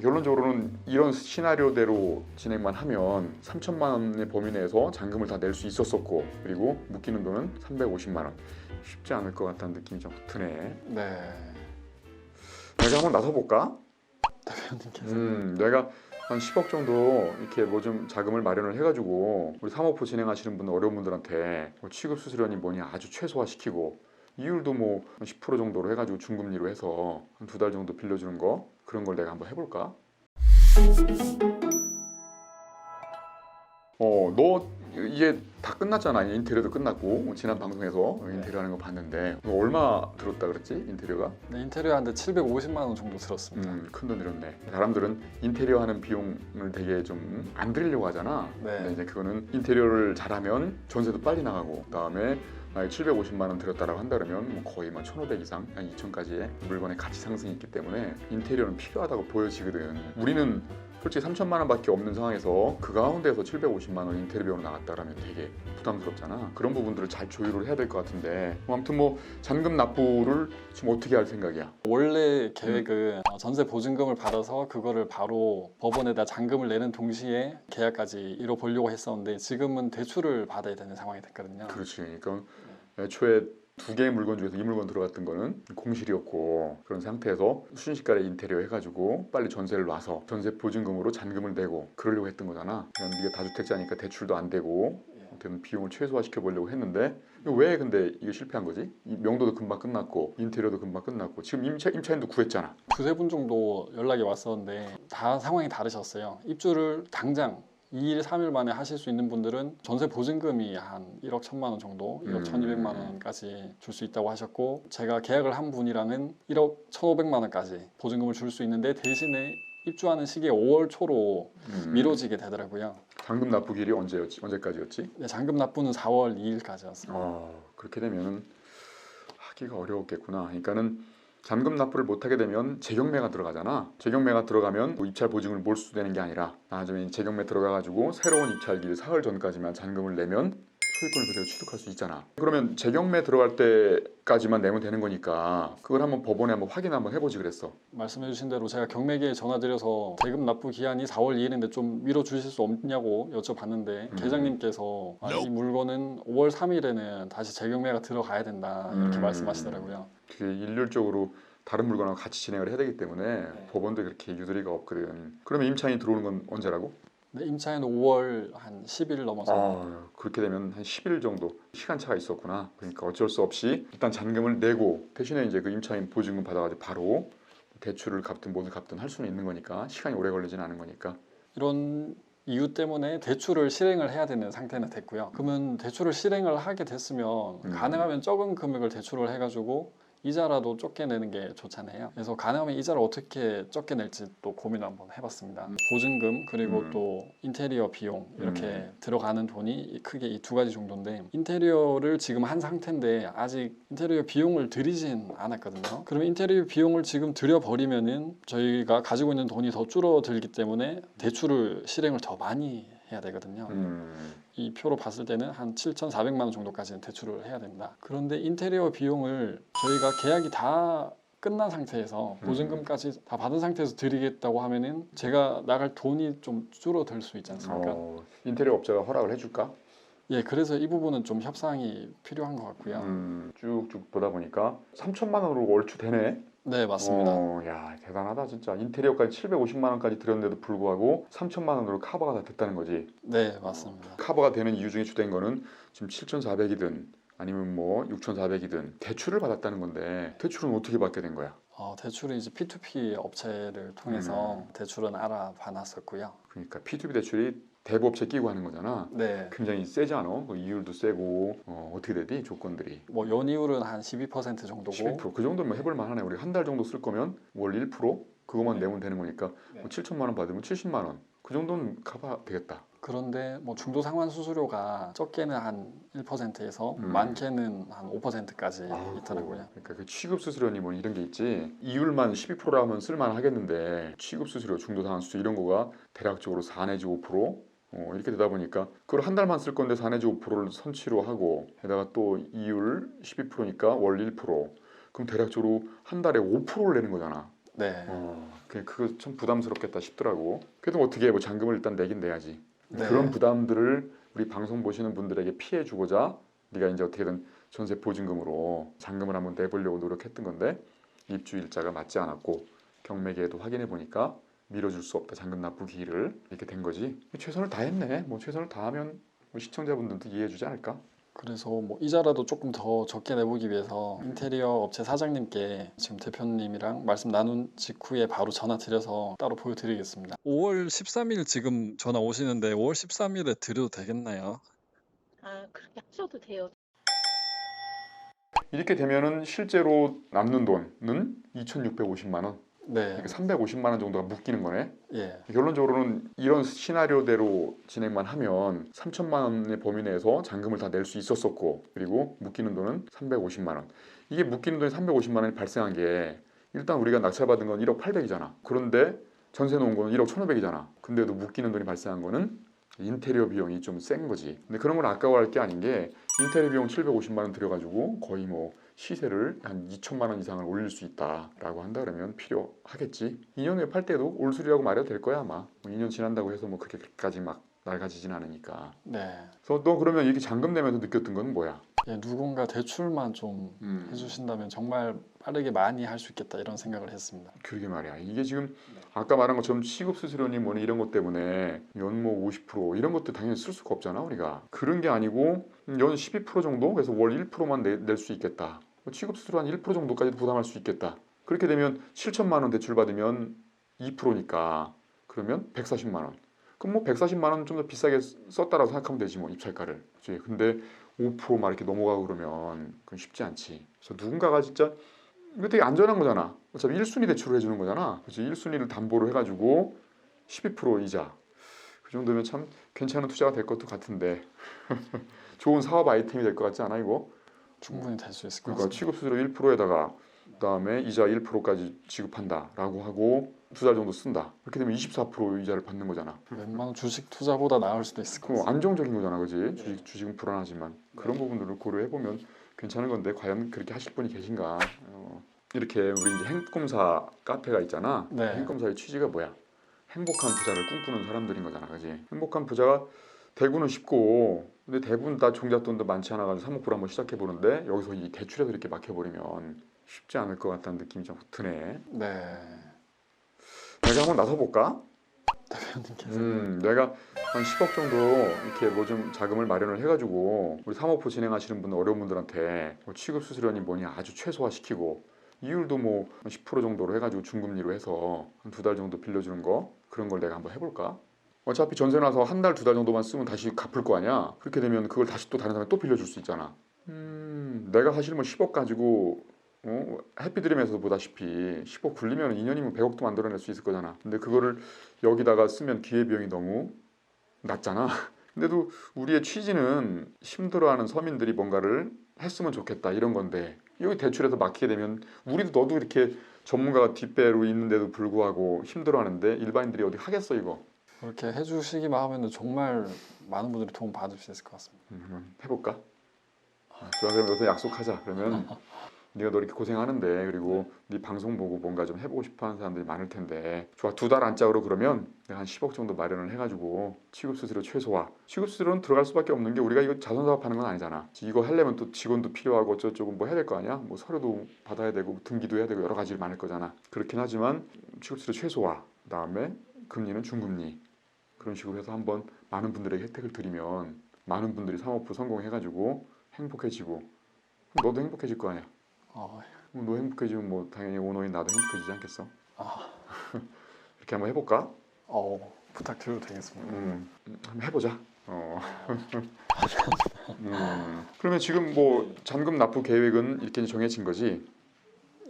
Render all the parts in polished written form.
결론적으로는 이런 시나리오대로 진행만 하면 3천만 원의 범위 내에서 잔금을 다 낼 수 있었었고, 그리고 묶이는 돈은 350만 원. 쉽지 않을 것 같다는 느낌이 좀 드네. 네. 내가 한번 나서볼까? 대표님께서 내가 한 10억 정도 이렇게 뭐 좀 자금을 마련을 해가지고 우리 사모포 진행하시는 분들, 어려운 분들한테 뭐 취급 수수료니 뭐니 아주 최소화시키고, 이율도 뭐 10% 정도로 해가지고 중금리로 해서 한 2달 정도 빌려주는 거, 그런 걸 내가 한번 해볼까? 너 이게 다 끝났잖아. 인테리어도 끝났고, 지난 방송에서 인테리어 하는 거 봤는데 너 얼마 들었다 그랬지? 인테리어가? 네, 인테리어 하는데 750만 원 정도 들었습니다. 큰 돈 들었네. 사람들은 인테리어 하는 비용을 되게 좀 안 들이려고 하잖아. 네. 근데 이제 그거는 인테리어를 잘하면 전세도 빨리 나가고, 그다음에 만약 750만 원 들였다라고 한다 그러면 뭐 거의 막 1,500 이상, 한 2,000까지의 물건의 가치 상승이 있기 때문에 인테리어는 필요하다고 보여지거든. 우리는 솔직히 3천만 원밖에 없는 상황에서 그 가운데서 750만 원 인테리어 비용으로 나갔다라면 되게 부담스럽잖아. 그런 부분들을 잘 조율을 해야 될 것 같은데, 아무튼 뭐 잔금 납부를 지금 어떻게 할 생각이야? 원래 계획은 전세 보증금을 받아서 그거를 바로 법원에다 잔금을 내는 동시에 계약까지 이뤄보려고 했었는데, 지금은 대출을 받아야 되는 상황이 됐거든요. 그렇지. 그러니까 애초에 2개의 물건 중에서 이 물건 들어갔던 거는 공실이었고, 그런 상태에서 순식간에 인테리어 해가지고 빨리 전세를 놔서 전세 보증금으로 잔금을 내고 그러려고 했던 거잖아. 그냥 네가 다주택자니까 대출도 안 되고 어떻게든 비용을 최소화시켜 보려고 했는데, 왜 근데 이게 실패한 거지? 이 명도도 금방 끝났고 인테리어도 금방 끝났고 지금 임차인도 구했잖아. 두세 분 정도 연락이 왔었는데 다 상황이 다르셨어요. 입주를 당장 2일, 3일 만에 하실 수 있는 분들은 전세 보증금이 한 1억 1천만 원 정도, 1억 1,200만 원까지 줄 수 있다고 하셨고, 제가 계약을 한 분이랑은 1억 1,500만 원까지 보증금을 줄 수 있는데, 대신에 입주하는 시기에 5월 초로 미뤄지게 되더라고요. 잔금 납부일이 언제까지였지? 네, 잔금 납부는 4월 2일까지였습니다. 그렇게 되면은 하기가 어려웠겠구나. 그러니까는 잔금 납부를 못하게 되면 재경매가 들어가잖아. 재경매가 들어가면 뭐 입찰 보증을 몰수되는 게 아니라 나중에 재경매 들어가가지고 새로운 입찰일 사흘 전까지만 잔금을 내면 소유권을 그대로 취득할 수 있잖아. 그러면 재경매 들어갈 때까지만 내면 되는 거니까 그걸 한번 법원에 한번 확인 한번 해보지 그랬어. 말씀해주신 대로 제가 경매계에 전화드려서 대금 납부 기한이 4월 2일인데 좀 미뤄 주실 수 없냐고 여쭤봤는데, 계장님께서 이 물건은 5월 3일에는 다시 재경매가 들어가야 된다, 이렇게 말씀하시더라고요. 그게 일률적으로 다른 물건하고 같이 진행을 해야 되기 때문에 법원도 그렇게 유도리가 없거든. 그러면 임차인이 들어오는 건 언제라고? 네, 임차인 5월 한 10일 넘어서. 그렇게 되면 한 10일 정도 시간차가 있었구나. 그러니까 어쩔 수 없이 일단 잔금을 내고, 대신에 이제 그 임차인 보증금 받아가지고 바로 대출을 갚든 뭐든 갚든 할 수는 있는 거니까, 시간이 오래 걸리지는 않은 거니까. 이런 이유 때문에 대출을 실행을 해야 되는 상태는 됐고요. 그러면 대출을 실행을 하게 됐으면 가능하면 적은 금액을 대출을 해가지고 이자라도 적게 내는 게 좋잖아요. 그래서 가능하면 이자를 어떻게 적게 낼지 또 고민을 한번 해봤습니다. 보증금, 그리고 또 인테리어 비용, 이렇게 들어가는 돈이 크게 이 두 가지 정도인데, 인테리어를 지금 한 상태인데 아직 인테리어 비용을 들이진 않았거든요. 그럼 인테리어 비용을 지금 들여버리면은 저희가 가지고 있는 돈이 더 줄어들기 때문에 대출을 실행을 더 많이 해야 되거든요. 이 표로 봤을 때는 한 7,400만 원 정도까지는 대출을 해야 됩니다. 그런데 인테리어 비용을 저희가 계약이 다 끝난 상태에서 보증금까지 다 받은 상태에서 드리겠다고 하면은 제가 나갈 돈이 좀 줄어들 수 있지 않습니까? 인테리어 업자가 허락을 해줄까? 예, 그래서 이 부분은 좀 협상이 필요한 것 같고요. 쭉쭉 보다 보니까 3천만 원으로 얼추 되네. 네, 맞습니다. 야, 대단하다 진짜. 인테리어까지 750만 원까지 들였는데도 불구하고 3천만 원으로 커버가 다 됐다는 거지. 네, 맞습니다. 커버가 되는 이유 중에 주된 거는 지금 7,400이든 아니면 뭐 6,400이든 대출을 받았다는 건데, 대출은 어떻게 받게 된 거야? 대출은 이제 P2P 업체를 통해서 대출은 알아봐 놨었고요. 그러니까 P2P 대출이 대부업체 끼고 하는 거잖아. 네. 굉장히 세지 않아? 그 이율도 세고. 어떻게 되지? 조건들이. 뭐 연이율은 한 12% 정도고. 11%. 그 정도면 해볼 만하네. 우리 한 달 정도 쓸 거면 월 1%? 그것만 내면 되는 거니까 네. 뭐 7천만 원 받으면 70만 원. 그 정도는 커버 되겠다. 그런데 뭐 중도 상환 수수료가 적게는 한 1%에서 많게는 한 5%까지 있더라고요. 그러니까 그 취급 수수료니 뭐 이런 게 있지. 이율만 12%라면 쓸만 하겠는데 취급 수수료, 중도 상환 수수료 이런 거가 대략적으로 4 내지 5%? 이렇게 되다 보니까 그걸 한 달만 쓸 건데 4 내지 5%를 선치로 하고, 게다가 또 이율 12%니까 월 1%. 그럼 대략적으로 한 달에 5%를 내는 거잖아. 네. 그거 참 부담스럽겠다 싶더라고. 그래도 어떻게 뭐 잔금을 일단 내긴 내야지. 네. 그런 부담들을 우리 방송 보시는 분들에게 피해 주고자 네가 이제 어떻게든 전세 보증금으로 잔금을 한번 내보려고 노력했던 건데 입주 일자가 맞지 않았고 경매계에도 확인해 보니까 미뤄줄 수 없다 잔금 납부 기일을 이렇게 된 거지. 최선을 다했네. 뭐 최선을 다하면 뭐 시청자분들도 이해해 주지 않을까? 그래서 뭐 이자라도 조금 더 적게 내보기 위해서 인테리어 업체 사장님께 지금 대표님이랑 말씀 나눈 직후에 바로 전화 드려서 따로 보여드리겠습니다. 5월 13일 지금 전화 오시는데 5월 13일에 드려도 되겠나요? 아, 그렇게 하셔도 돼요. 이렇게 되면은 실제로 남는 돈은 2,650만 원. 네. 그러니까 350만 원 정도가 묶이는 거네. 예. 결론적으로는 이런 시나리오대로 진행만 하면 3천만 원의 범위 내에서 잔금을 다 낼 수 있었었고 그리고 묶이는 돈은 350만 원. 이게 묶이는 돈이 350만 원이 발생한 게 일단 우리가 낙찰받은 건 1억 800이잖아. 그런데 전세 놓은 거는 1억 1,500이잖아. 근데도 묶이는 돈이 발생한 거는 인테리어 비용이 좀 센 거지. 근데 그런 걸 아까워할 게 아닌 게 인테리어 비용 750만 원 들여가지고 거의 뭐 시세를 한 2천만 원 이상을 올릴 수 있다라고 한다 그러면 필요하겠지. 2년 후에 팔 때도 올수리라고 말해도 될 거야 아마. 뭐 2년 지난다고 해서 뭐 그렇게까지 막 낡아지진 않으니까. 네. 그래서 너 그러면 이렇게 잔금 내면서 느꼈던 건 뭐야? 예, 누군가 대출만 좀 해주신다면 정말 빠르게 많이 할 수 있겠다 이런 생각을 했습니다. 그러게 말이야. 이게 지금 아까 말한 것처럼 취급 수수료니 뭐니 이런 것 때문에 연뭐 50% 이런 것도 당연히 쓸 수가 없잖아 우리가. 그런 게 아니고 연 12% 정도 그래서 월 1%만 낼 수 있겠다. 취급 수수료 한 1% 정도까지 부담할 수 있겠다. 그렇게 되면 7천만 원 대출 받으면 2%니까 그러면 140만 원. 그럼 뭐 140만 원 좀 더 비싸게 썼다라고 생각하면 되지 뭐 입찰가를. 그치? 근데 5%막 이렇게 넘어가고 그러면 그건 쉽지 않지. 그래서 누군가가 진짜 이거 되게 안전한 거잖아. 어차피 1순위 대출을 해주는 거잖아. 그치? 1순위를 담보로 해가지고 12% 이자. 그 정도면 참 괜찮은 투자가 될 것도 같은데 좋은 사업 아이템이 될 것 같지 않아 이거? 충분히 될 수 있을 것 그러니까 같습니다. 취급 수수료 1%에다가 그다음에 이자 1%까지 지급한다라고 하고 2달 정도 쓴다. 그렇게 되면 24% 이자를 받는 거잖아. 웬만한 주식 투자보다 나을 수도 있을 것 그 같습니다. 안정적인 거잖아, 그지? 주식은 불안하지만 그런 부분들을 고려해 보면 괜찮은 건데 과연 그렇게 하실 분이 계신가? 이렇게 우리 이제 행꿈사 카페가 있잖아. 네. 행꿈사의 취지가 뭐야? 행복한 부자를 꿈꾸는 사람들인 거잖아, 그지? 행복한 부자가 되고는 쉽고, 근데 대부분 다 종잣돈도 많지 않아가지고 3억 불 한번 시작해 보는데 여기서 이 대출에서 이렇게 막혀버리면 쉽지 않을 것 같다는 느낌이 좀 드네. 네. 내가 한번 나서 볼까? 대표님께서 내가 한 10억 정도 이렇게 뭐 좀 자금을 마련을 해가지고 우리 사모포 진행하시는 분 어려운 분들한테 뭐 취급 수수료니 뭐니 아주 최소화시키고 이율도 뭐 10% 정도로 해가지고 중금리로 해서 한 2달 정도 빌려주는 거 그런 걸 내가 한번 해볼까? 어차피 전세 나서 한 달, 2달 정도만 쓰면 다시 갚을 거 아니야? 그렇게 되면 그걸 다시 또 다른 사람이 또 빌려줄 수 있잖아. 내가 사실 뭐 10억 가지고 해피드림에서 보다시피 10억 굴리면 2년이면 100억도 만들어낼 수 있을 거잖아. 근데 그거를 여기다가 쓰면 기회비용이 너무 낮잖아. 근데도 우리의 취지는 힘들어하는 서민들이 뭔가를 했으면 좋겠다 이런 건데 여기 대출에서 막히게 되면 우리도 너도 이렇게 전문가가 뒷배로 있는데도 불구하고 힘들어하는데 일반인들이 어디 하겠어 이거. 그렇게 해주시기만 하면 정말 많은 분들이 도움 받을 수 있을 것 같습니다. 한번 해볼까? 좋아 그럼 여기서 약속하자. 그러면 네가 너 이렇게 고생하는데 그리고 네 방송 보고 뭔가 좀 해보고 싶어하는 사람들이 많을 텐데 좋아 2달 안짝으로 그러면 내가 한 10억 정도 마련을 해가지고 취급수수료 최소화. 취급수수료는 들어갈 수밖에 없는 게 우리가 이거 자선사업하는 건 아니잖아. 이거 하려면 또 직원도 필요하고 어쩌고저쩌고 뭐 해야 될 거 아니야? 뭐 서류도 받아야 되고 등기도 해야 되고 여러 가지 많을 거잖아. 그렇긴 하지만 취급수수료 최소화 그다음에 금리는 중금리 그런 식으로 해서 한번 많은 분들에게 혜택을 드리면 많은 분들이 사모프 성공해가지고 행복해지고 너도 행복해질 거 아니야. 너 행복해지면 뭐 당연히 오너인 나도 행복해지지 않겠어? 이렇게 한번 해볼까? 부탁드려도 되겠습니다. 한번 해보자. 그러면 지금 뭐 잔금 납부 계획은 이렇게 정해진 거지?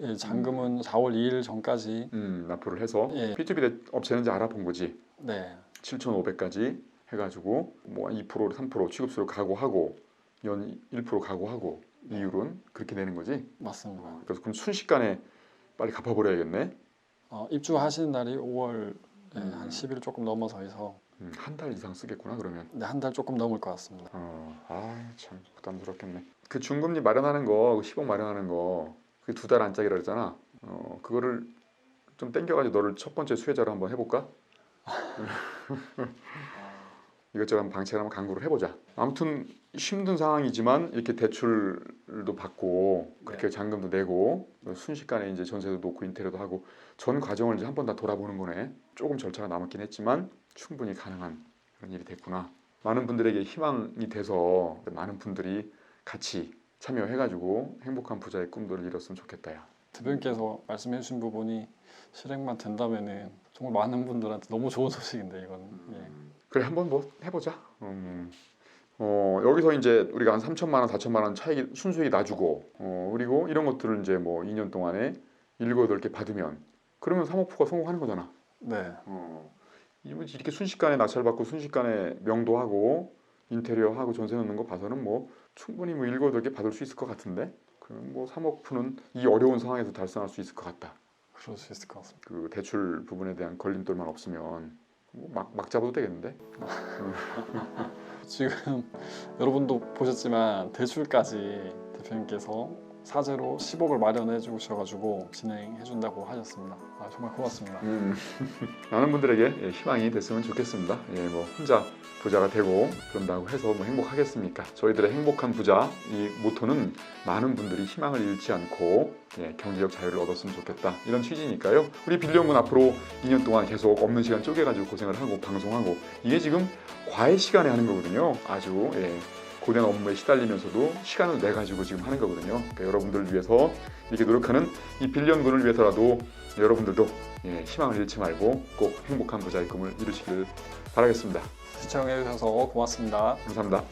예, 잔금은 4월 2일 전까지 납부를 해서 예. P2P 업체는 이제 알아본 거지? 네. 7,500까지 해가지고 뭐 2% 3% 취급수로 각오하고 연 1% 각오하고 이율은 그렇게 되는 거지? 맞습니다. 그래서 그럼 순식간에 빨리 갚아버려야겠네? 입주하시는 날이 5월 한 10일 조금 넘어서 해서 한 달 이상 쓰겠구나 그러면. 한 달 조금 넘을 것 같습니다. 참 부담스럽겠네. 그 중금리 마련하는 거, 10억 마련하는 거, 그 2달 안짝이라 그랬잖아. 그거를 좀 땡겨가지고 너를 첫 번째 수혜자로 한번 해볼까? 이것저것 한번 방치를 한번 강구를 해보자. 아무튼 힘든 상황이지만 이렇게 대출도 받고 그렇게 잔금도 내고 순식간에 이제 전세도 놓고 인테리어도 하고 전 과정을 이제 한 번 다 돌아보는 거네. 조금 절차가 남았긴 했지만 충분히 가능한 그런 일이 됐구나. 많은 분들에게 희망이 돼서 많은 분들이 같이 참여해가지고 행복한 부자의 꿈들을 이뤘으면 좋겠다. 야. 대표님께서 말씀해주신 부분이 실행만 된다면은 정말 많은 분들한테 너무 좋은 소식인데 이건. 예. 그래 한번 뭐 해보자. 여기서 이제 우리가 한 3천만 원, 4천만 원 차익 순수익 놔주고 그리고 이런 것들을 이제 뭐 2년 동안에 7, 8개 받으면 그러면 3억 푸가 성공하는 거잖아. 네. 이렇게 순식간에 낙찰받고 순식간에 명도하고 인테리어하고 전세 넣는 거 봐서는 뭐 충분히 뭐 7, 8개 받을 수 있을 것 같은데 그럼 뭐 3억 푸는 이 어려운 상황에서 달성할 수 있을 것 같다. 그럴 수 있을 것 같습니다. 그 대출 부분에 대한 걸림돌만 없으면 뭐 막 잡아도 되겠는데? 지금 여러분도 보셨지만 대출까지 대표님께서 사재로 10억을 마련해 주셔가지고 진행해 준다고 하셨습니다. 정말 고맙습니다. 많은 분들에게 희망이 됐으면 좋겠습니다. 뭐 혼자 부자가 되고 그런다고 해서 뭐 행복하겠습니까? 저희들의 행복한 부자 이 모토는 많은 분들이 희망을 잃지 않고 경제적 자유를 얻었으면 좋겠다 이런 취지니까요. 우리 빌리언군 앞으로 2년 동안 계속 없는 시간 쪼개가지고 고생을 하고 방송하고 이게 지금 과외 시간에 하는 거거든요. 아주 고된 업무에 시달리면서도 시간을 내 가지고 지금 하는 거거든요. 그러니까 여러분들을 위해서 이렇게 노력하는 이 빌리언군을 위해서라도 여러분들도 희망을 잃지 말고 꼭 행복한 부자의 꿈을 이루시길 바라겠습니다. 시청해 주셔서 고맙습니다. 감사합니다.